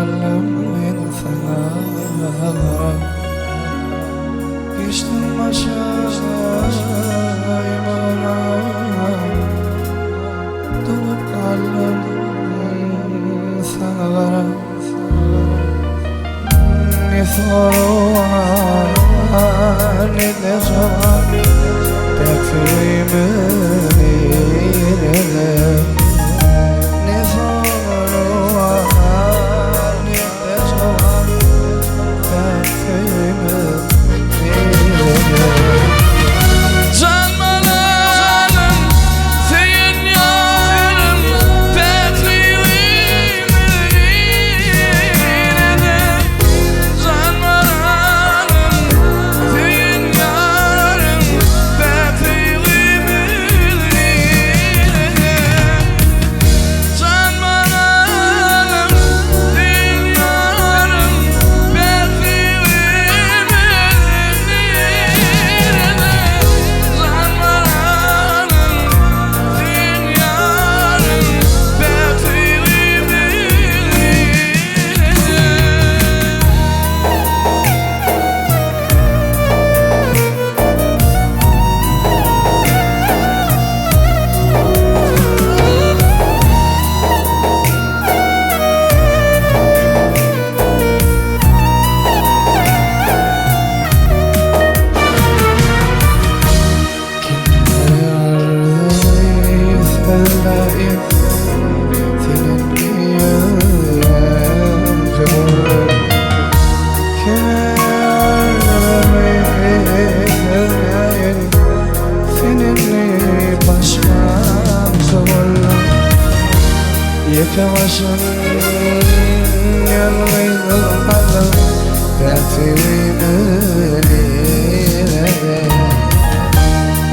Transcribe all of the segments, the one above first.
kalem min thara geçtim başa imana dolup kalem thara ne soru ne de cevap tekrimini ne soru ne de cevap tekrimini canlarım senin yarım tekrimini canlarım senin yarım tekrimini canlarım senin yarım Yıkamasın yanmayı kaldım dertlimini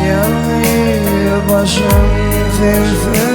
yanmayı başım sensin